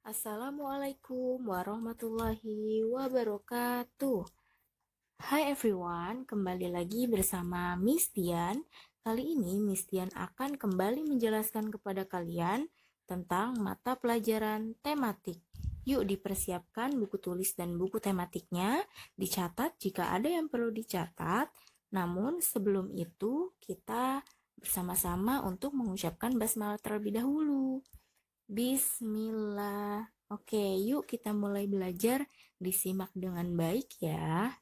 Assalamualaikum warahmatullahi wabarakatuh. Hai everyone, kembali lagi bersama Miss Tian. Kali ini Miss Tian akan kembali menjelaskan kepada kalian tentang mata pelajaran tematik. Yuk dipersiapkan buku tulis dan buku tematiknya, dicatat jika ada yang perlu dicatat. Namun sebelum itu kita bersama-sama untuk mengucapkan basmalah terlebih dahulu. Bismillah. Oke, yuk kita mulai belajar. Disimak dengan baik ya.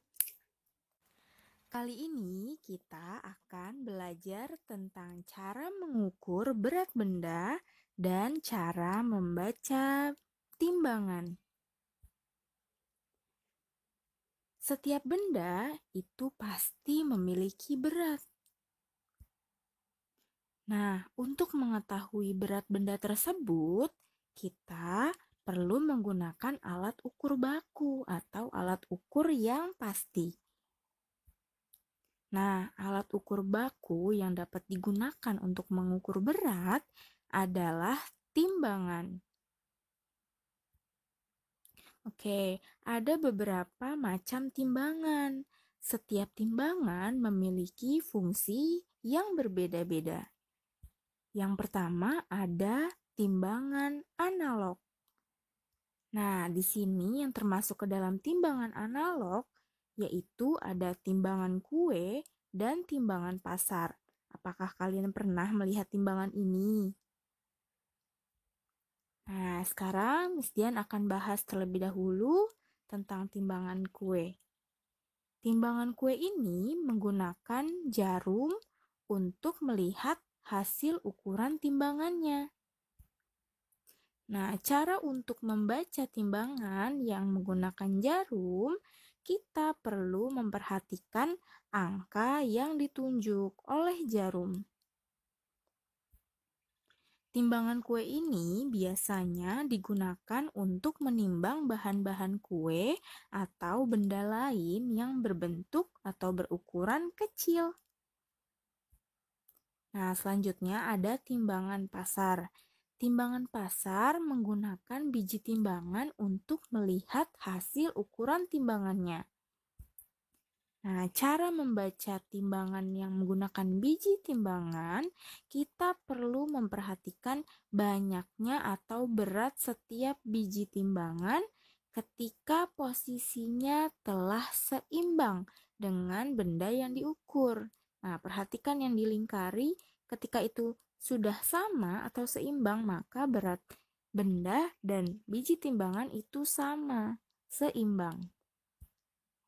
Kali ini kita akan belajar tentang cara mengukur berat benda dan cara membaca timbangan. Setiap benda itu pasti memiliki berat. Nah, untuk mengetahui berat benda tersebut, kita perlu menggunakan alat ukur baku atau alat ukur yang pasti. Nah, alat ukur baku yang dapat digunakan untuk mengukur berat adalah timbangan. Oke, ada beberapa macam timbangan. Setiap timbangan memiliki fungsi yang berbeda-beda. Yang pertama ada timbangan analog. Nah, di sini yang termasuk ke dalam timbangan analog yaitu ada timbangan kue dan timbangan pasar. Apakah kalian pernah melihat timbangan ini? Nah, sekarang Miss Dian akan bahas terlebih dahulu tentang timbangan kue. Timbangan kue ini menggunakan jarum untuk melihat hasil ukuran timbangannya. Nah, cara untuk membaca timbangan yang menggunakan jarum, kita perlu memperhatikan angka yang ditunjuk oleh jarum. Timbangan kue ini biasanya digunakan untuk menimbang bahan-bahan kue atau benda lain yang berbentuk atau berukuran kecil. Nah, selanjutnya ada timbangan pasar. Timbangan pasar menggunakan biji timbangan untuk melihat hasil ukuran timbangannya. Nah, cara membaca timbangan yang menggunakan biji timbangan, kita perlu memperhatikan banyaknya atau berat setiap biji timbangan ketika posisinya telah seimbang dengan benda yang diukur. Nah, perhatikan yang dilingkari, ketika itu sudah sama atau seimbang, maka berat benda dan biji timbangan itu sama, seimbang.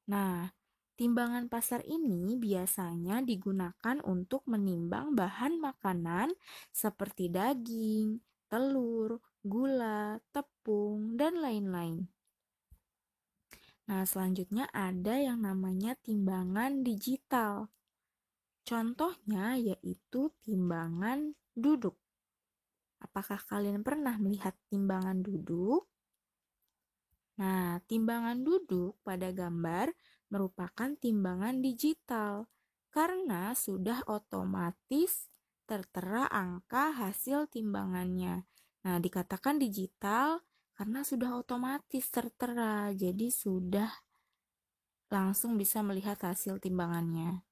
Nah, timbangan pasar ini biasanya digunakan untuk menimbang bahan makanan seperti daging, telur, gula, tepung, dan lain-lain. Nah, selanjutnya ada yang namanya timbangan digital. Contohnya yaitu timbangan duduk. Apakah kalian pernah melihat timbangan duduk? Nah, timbangan duduk pada gambar merupakan timbangan digital karena sudah otomatis tertera angka hasil timbangannya. Nah, dikatakan digital karena sudah otomatis tertera, jadi sudah langsung bisa melihat hasil timbangannya.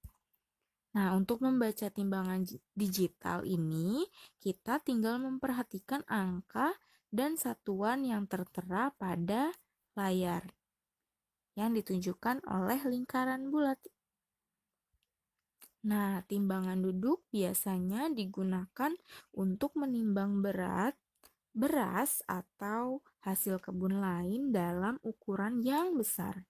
Nah, untuk membaca timbangan digital ini, kita tinggal memperhatikan angka dan satuan yang tertera pada layar yang ditunjukkan oleh lingkaran bulat. Nah, timbangan duduk biasanya digunakan untuk menimbang berat beras atau hasil kebun lain dalam ukuran yang besar,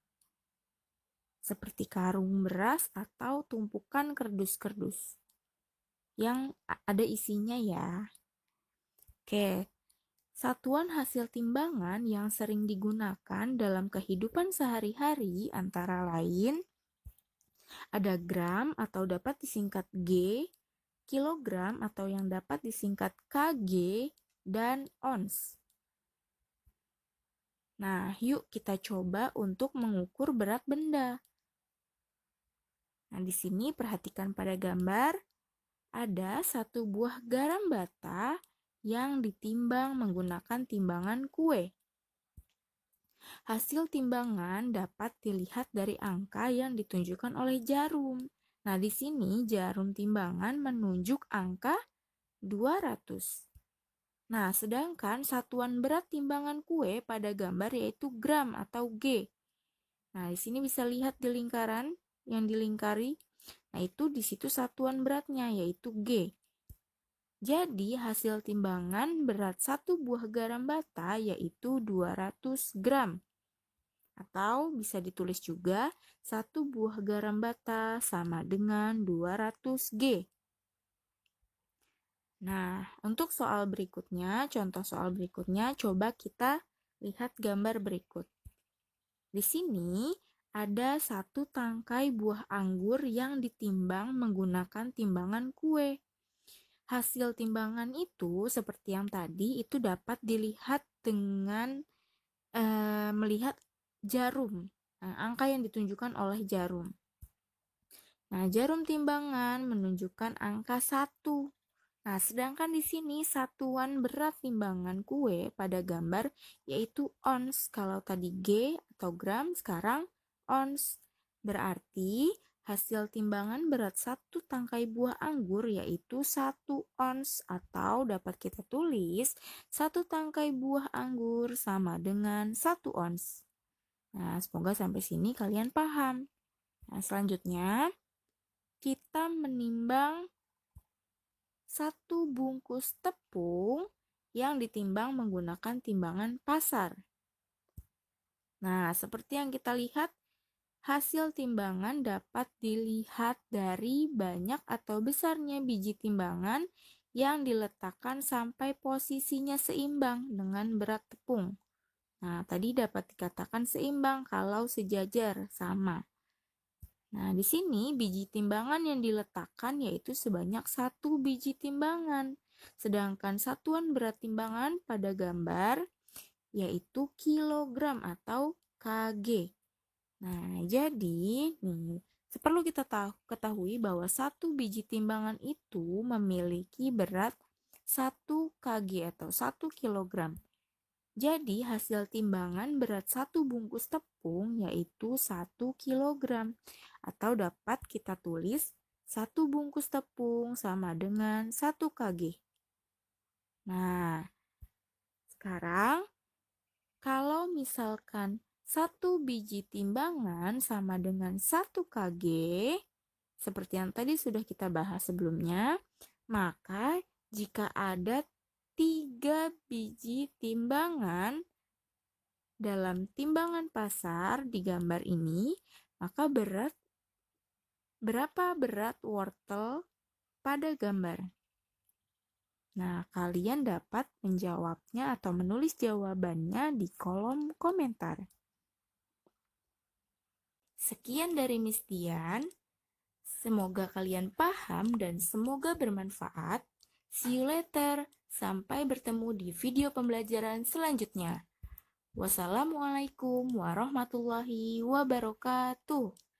seperti karung beras atau tumpukan kerdus-kerdus yang ada isinya ya. Oke, satuan hasil timbangan yang sering digunakan dalam kehidupan sehari-hari antara lain ada gram atau dapat disingkat G, kilogram atau yang dapat disingkat kg, dan ons. Nah, yuk kita coba untuk mengukur berat benda. Nah, di sini perhatikan pada gambar, ada satu buah garam bata yang ditimbang menggunakan timbangan kue. Hasil timbangan dapat dilihat dari angka yang ditunjukkan oleh jarum. Nah, di sini jarum timbangan menunjuk angka 200. Nah, sedangkan satuan berat timbangan kue pada gambar yaitu gram atau G. Nah, di sini bisa lihat di lingkaran yang dilingkari. Nah, itu di situ satuan beratnya yaitu G. Jadi, hasil timbangan berat satu buah garam bata yaitu 200 gram. Atau bisa ditulis juga, satu buah garam bata sama dengan 200 G. Nah, untuk soal berikutnya, contoh soal berikutnya, coba kita lihat gambar berikut. Di sini ada satu tangkai buah anggur yang ditimbang menggunakan timbangan kue. Hasil timbangan itu seperti yang tadi itu dapat dilihat dengan melihat jarum, angka yang ditunjukkan oleh jarum. Nah, jarum timbangan menunjukkan angka 1. Nah, sedangkan di sini satuan berat timbangan kue pada gambar yaitu ons. Kalau tadi G atau gram, sekarang ons. Berarti hasil timbangan berat satu tangkai buah anggur yaitu 1 ons, atau dapat kita tulis satu tangkai buah anggur sama dengan 1 ons. Nah, semoga sampai sini kalian paham. Nah, selanjutnya kita menimbang satu bungkus tepung yang ditimbang menggunakan timbangan pasar. Nah, seperti yang kita lihat, hasil timbangan dapat dilihat dari banyak atau besarnya biji timbangan yang diletakkan sampai posisinya seimbang dengan berat tepung. Nah, tadi dapat dikatakan seimbang kalau sejajar, sama. Nah, di sini biji timbangan yang diletakkan yaitu sebanyak 1 biji timbangan. Sedangkan satuan berat timbangan pada gambar yaitu kilogram atau kg. Nah, jadi nih, perlu kita ketahui bahwa 1 biji timbangan itu memiliki berat 1 kg atau 1 kilogram. Jadi hasil timbangan berat satu bungkus tepung yaitu 1 kilogram. Atau dapat kita tulis 1 bungkus tepung sama dengan 1 kg. Nah, sekarang kalau misalkan 1 biji timbangan sama dengan 1 kg, seperti yang tadi sudah kita bahas sebelumnya, maka jika ada 3 biji timbangan dalam timbangan pasar di gambar ini, maka berapa berat wortel pada gambar? Nah, kalian dapat menjawabnya atau menulis jawabannya di kolom komentar. Sekian dari Miss Dian. Semoga kalian paham dan semoga bermanfaat. See you later. Sampai bertemu di video pembelajaran selanjutnya. Wassalamualaikum warahmatullahi wabarakatuh.